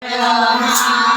Hare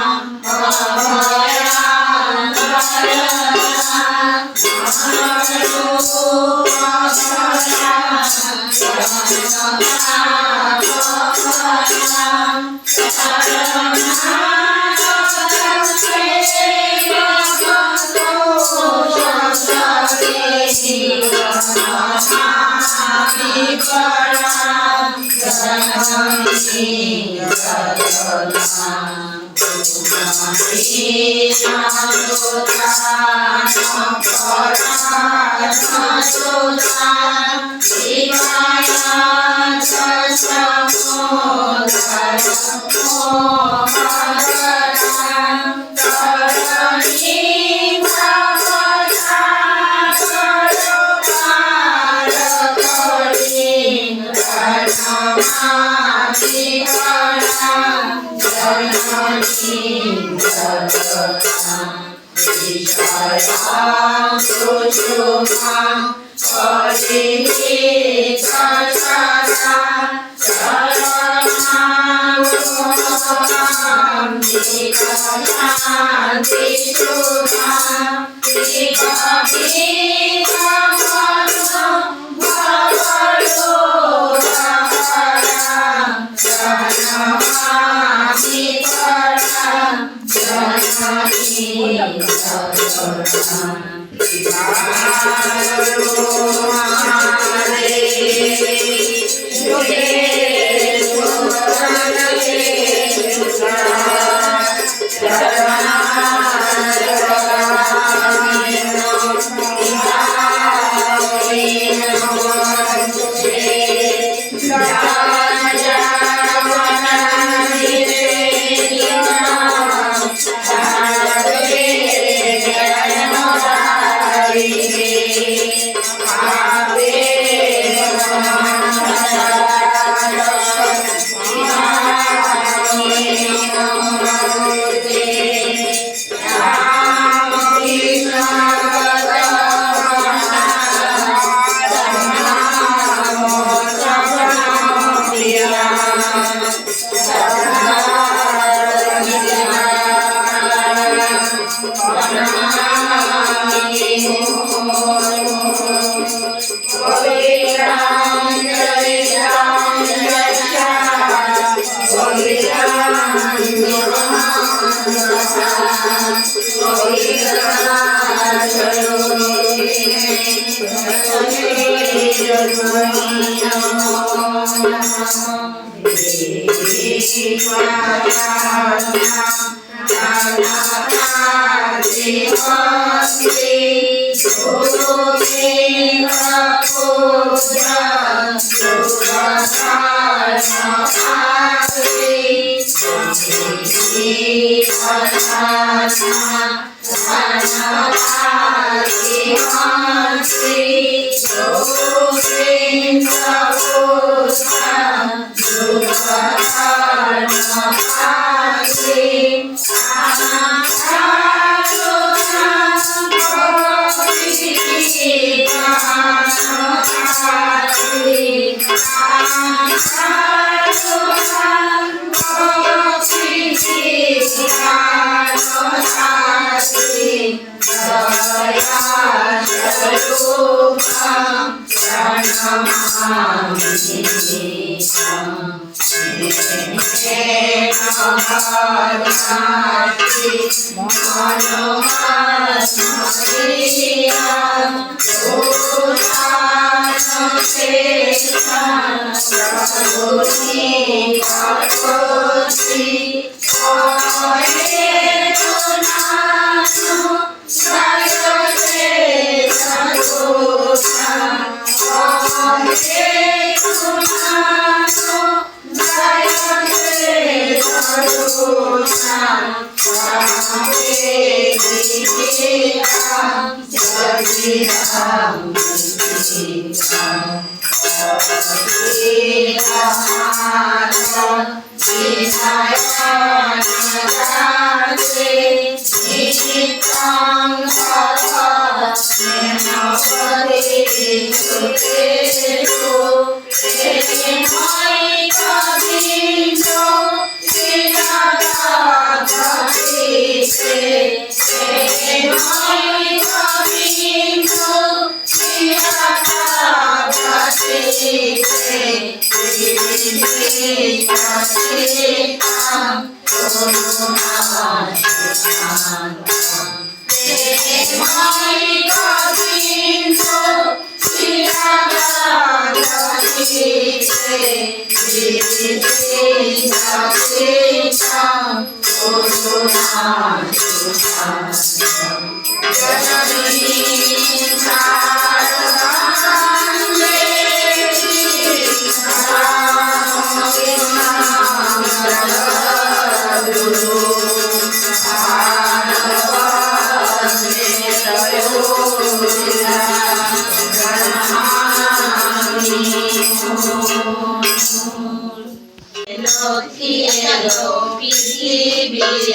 Lakshmi এলো পৃথিবীর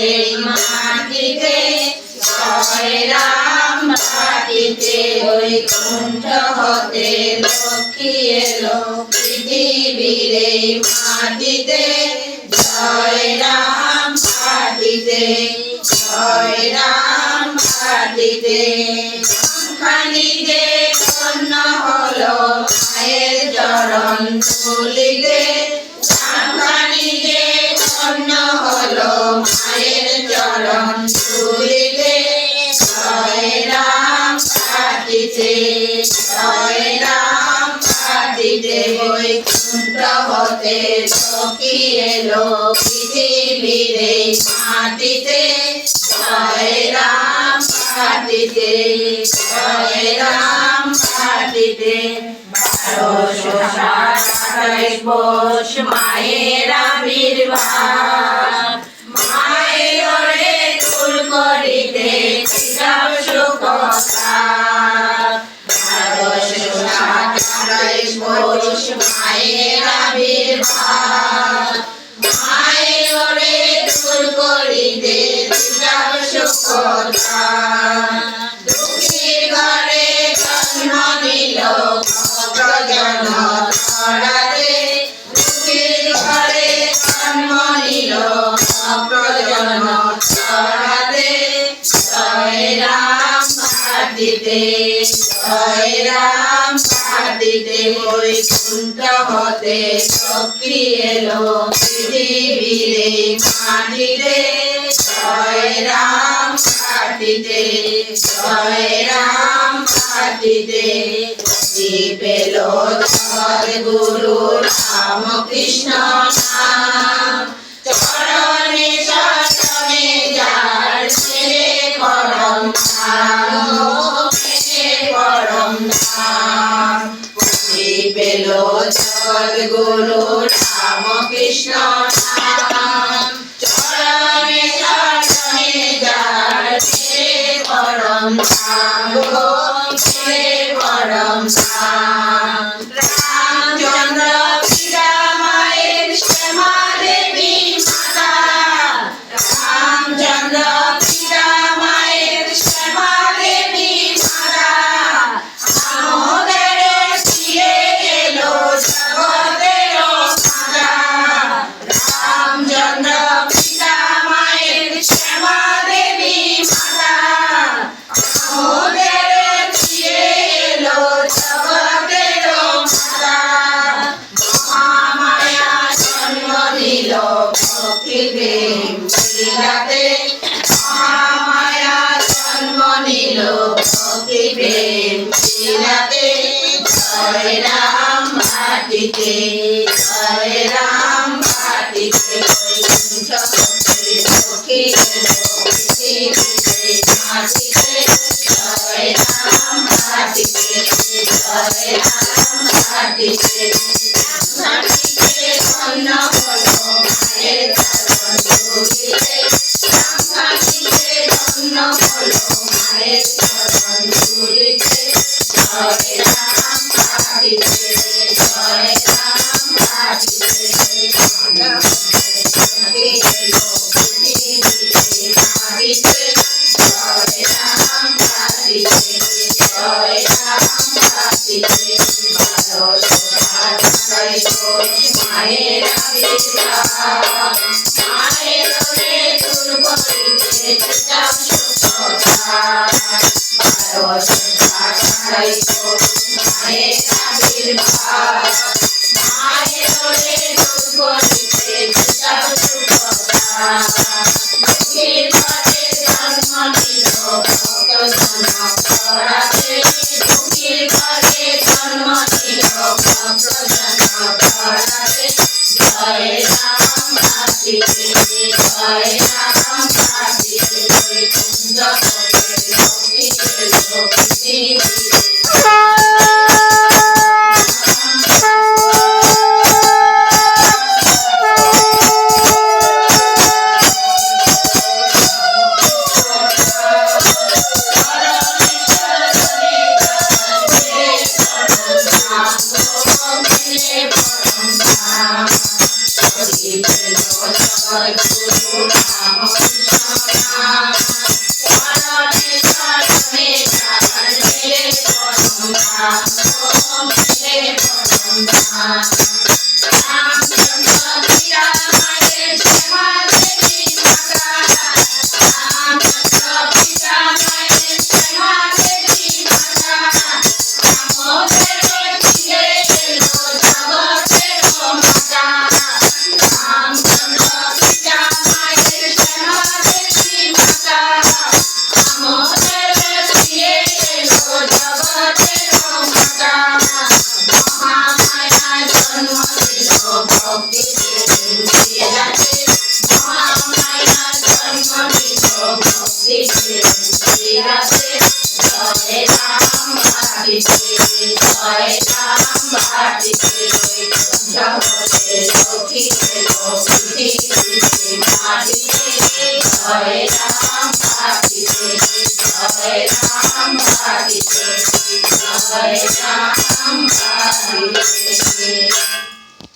মাটিতে, জয় রাম মাটিতে বৈকুণ্ঠ হতে। লক্ষ্মী এলো পৃথিবীর মাটিতে, জয় রাম মাটিতে, জয় রাম মাটিতে। খানি যে ধন্য হলো মায়ের চরণ ধুলিতে, খানি যে ধন্য হলো মায়ের চরণ ধুলিতে। জয় রাম মাটিতে, জয় রাম মাটিতে বৈকুণ্ঠ হতে। লক্ষ্মী এলো পৃথিবীর মাটিতে, জয় রাম মাটিতে, জয় রাম মাটিতে। 1227 পৌষ মায়ের আবির্ভাব, মায়ের তুল করিতে সব সুখসার। 1227 পৌষ মায়ের আবির্ভাব, মায়ের তুল করিতে সব সুখসার। দুঃখীর ঘরে জন্ম নিল ভক্তজন ধরাতে, দুঃখীর ঘরে জন্ম নিল ভক্তজন ধরাতে। জয় রাম মাটিতে, জয় রাম মাটিতে বৈকুণ্ঠ হতে। লক্ষ্মী এলো পৃথিবীর মাটিতে, জয় রাম মাটিতে, জয় রাম মাটিতে। পেল জগদ্গুরু রামকৃষ্ণ নাম, চরণে চরণে যার ছেলে পরম ধাম, পরম ধাম। পেল জগদ্গুরু রামকৃষ্ণ নাম, চরণে চরণে যার ছেলে পরম ধাম, পরম ধাম। রামচন্দ্র পিতা মায়ের শ্যামা দেবী মাতা, রামচন্দ্র পিতা মায়ের শ্যামা দেবী মাতা। আমাদের ফিরে এলো জগতের মাতা, রামচন্দ্র পিতা মায়ের শ্যামা দেবী মাতা। আমাদের ফিরে এলো জগতের মাতা, মহামায়া জন্ম নিল ভক্তি প্রেম লীলাতে, মহামায়া জন্ম নিল ভক্তি প্রেম লীলাতে। জয় রাম মাটিতে, জয় রাম মাটিতে বৈকুণ্ঠ হতে। লক্ষ্মী এলো পৃথিবীর মাটিতে, জয় রাম মাটিতে, জয় রাম মাটিতে। মাটিতে ধন্য হলো মায়ের চরণ ধুলিতে, মাটিতে ধন্য হলো মায়ের চরণ ধুলিতে। জয় রাম মাটিতে, জয় রাম মাটিতে। লক্ষ্মী এলো পৃথিবীর মাটিতে, জয় রাম মাটিতে, জয় রাম মাটিতে। 1227 পৌষ মায়ের আবির্ভাব, মায়ের তুল করিতে সব সুখসার। 1227 পৌষ মায়ের আবির্ভাব, মায়ের রে দূর করিতে চাও সুখতা দুঃখীর ঘরে জন্ম নিল ভক্ত জন পড়াতে দুঃখীর ঘরে জন্ম নিল ভক্ত জন পড়াতে জয় রাম ভাতিতে জয় রাম ভাতিতে কুঞ্জ পথে লক্ষ্মী এলো পৃথিবীতে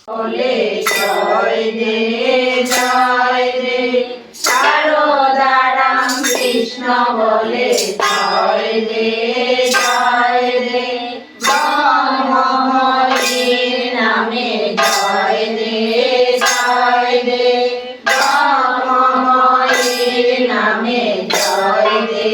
বলে জয় দে সারদা রাম কৃষ্ণ বলে জয় দে ব্রহ্মহরির নামে জয় দে ব্রহ্মহরির নামে জয় দে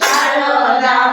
সারদা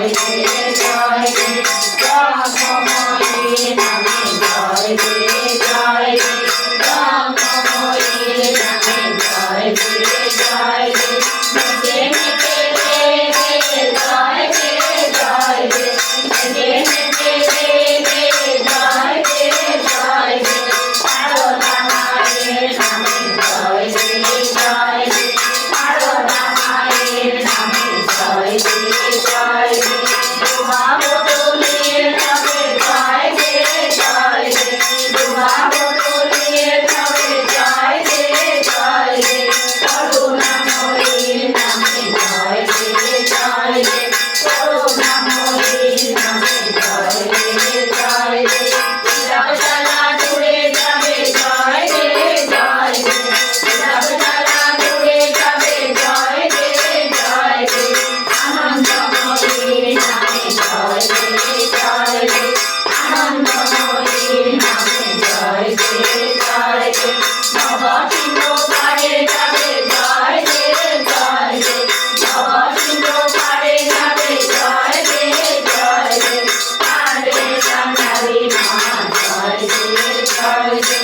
জয় দে জয় দে ব্রহ্মময়ীর নামে জয় দে জয় দে ব্রহ্মময়ীর নামে জয় দে জয় দে মেঘে মেঘে দে দে জয় দে জয় দে মেঘে মেঘে দে দে জয় দে জয় দে সারদা মায়ের নামে জয় দে জয় দে সারদা মায়ের নামে জয় দে জয় দে দুবা বদলের নামে জয় দে জয় দে দুবা বদলের নামে জয় দে জয় দে করুণাময়ীর নামে জয় দে জয় দে করুণাময়ীর নামে জয় দে জয় দে জগজ্বালা দূরে যাবে জয় দে জয় দে জগজ্বালা দূরে যাবে জয় দে জয় দে আনন্দময়ীর নামে জয় দে জয় দে আনন্দময়ীর নামে জয় দে জয় দে নবসিংহ পারে যাবে জয় দে জয় দে নবসিংহ পারে যাবে জয় দে জয় দে আরে কাঙালি মা জয় দে জয় দে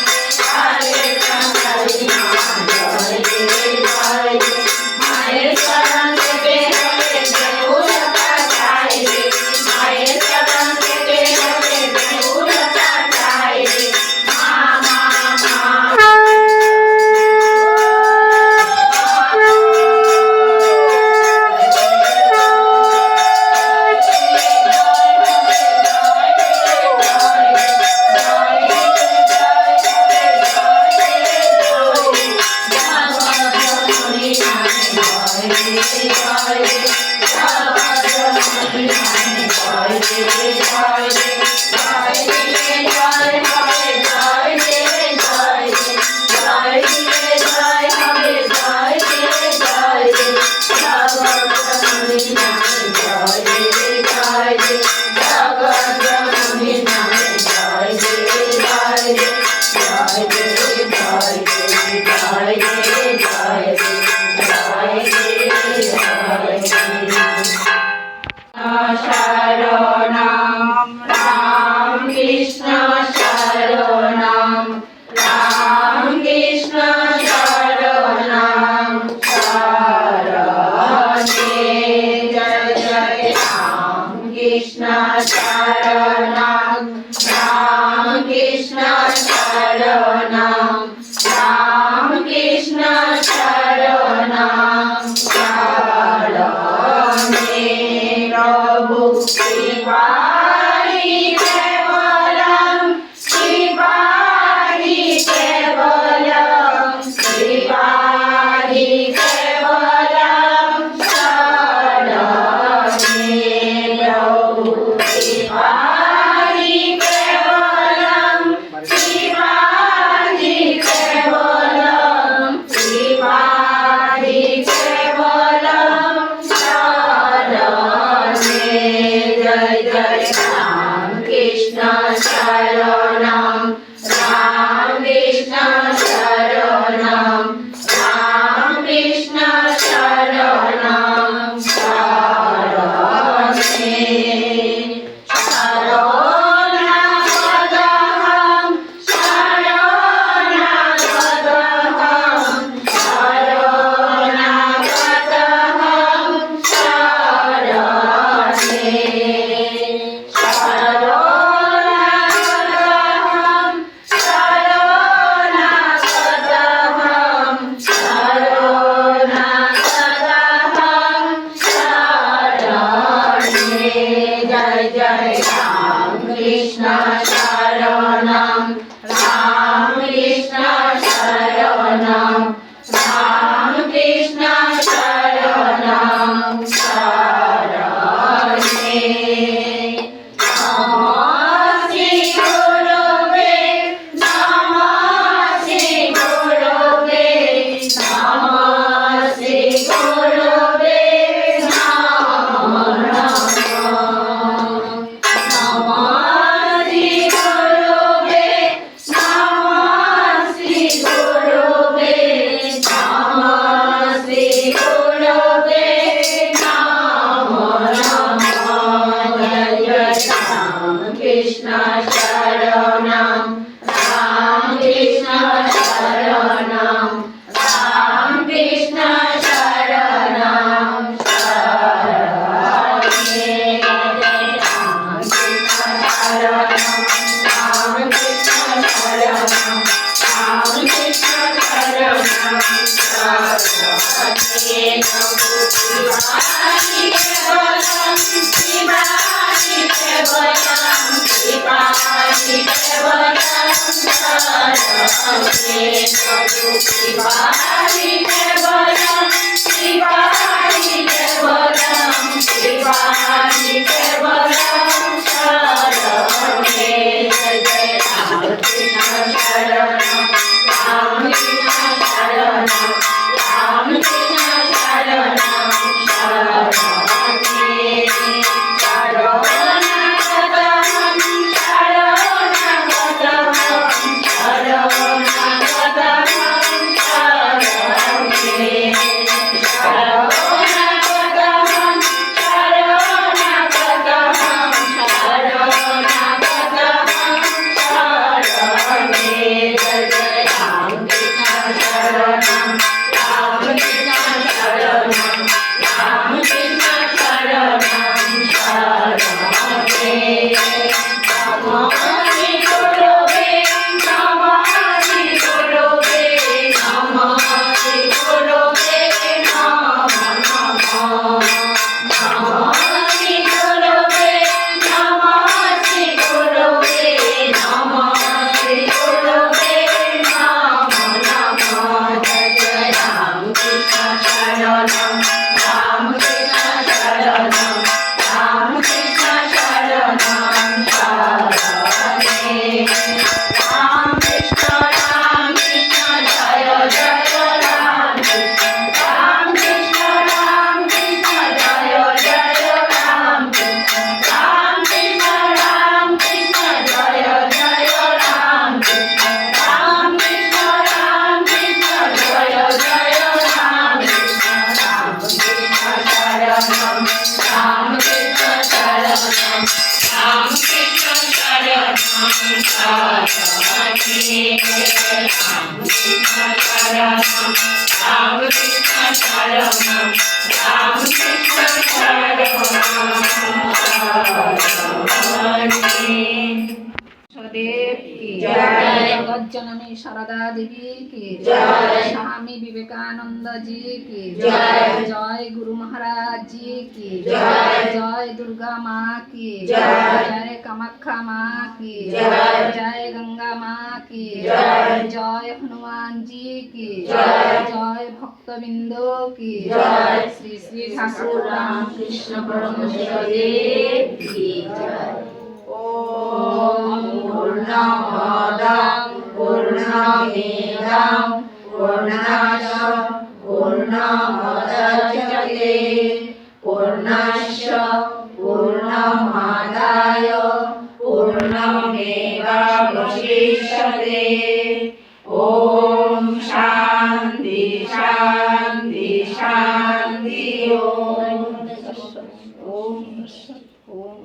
আরে কাঙালি মা জয় দে জয় দে মায়ের চরণ থেকে হলে দেউলতা চাই রে মায়ের চরণ থেকে হলে দেউলতা চাই রে মা মা মা শরণম রাম কৃষ্ণ শরণম রাম কৃষ্ণ শরণম শরণে জয় জয় রাম কৃষ্ণ শরণম রাম কৃষ্ণ শরণম রাম কৃষ্ণ শরণম শরণে প্রভু শিবাহি কেবলম শিবাহি কেবলম শিবাহি কেবলম শরণে প্রভু শিবাহি কেবলম শিবাহি কেবলম শিবাহি কেবলম শরণে জয় জয় রাম কৃষ্ণ শরণম রাম কৃষ্ণ শরণম রাম কৃষ্ণ শরণম শরণে শরণাগতহম শরণাগতহম শরণাগতহম শরণে শরণাগতহম শরণাগতহম শরণাগতহম শরণে জয় জয় রাম কৃষ্ণ শরণম রাম কৃষ্ণ শরণম রাম কৃষ্ণ শরণম শরণে নমঃ শ্রী গুরুবে নমঃ শ্রী গুরুবে নমঃ শ্রী গুরুবে নমঃ নমঃ নমঃ শ্রী जगज्जननी शारदा देवी की जय, स्वामी विवेकानंद जी की जय, जय गुरु महाराज जी की जय, जय दुर्गा माँ की जय, जय कामाख्या माँ की जय, जय गंगा माँ की जय, जय हनुमान जी की जय, जय भक्तबिंदु की जय, श्री श्री ठाकुर रामकृष्ण परमहंस देव की जय। ओम पूर्णमदं पूर्णमिदं पूर्णात् पूर्णमुदच्यते पूर्णस्य पूर्णमादाय पूर्णमेवावशिष्यते। ओम शांति शांति शांति। ओम ओम।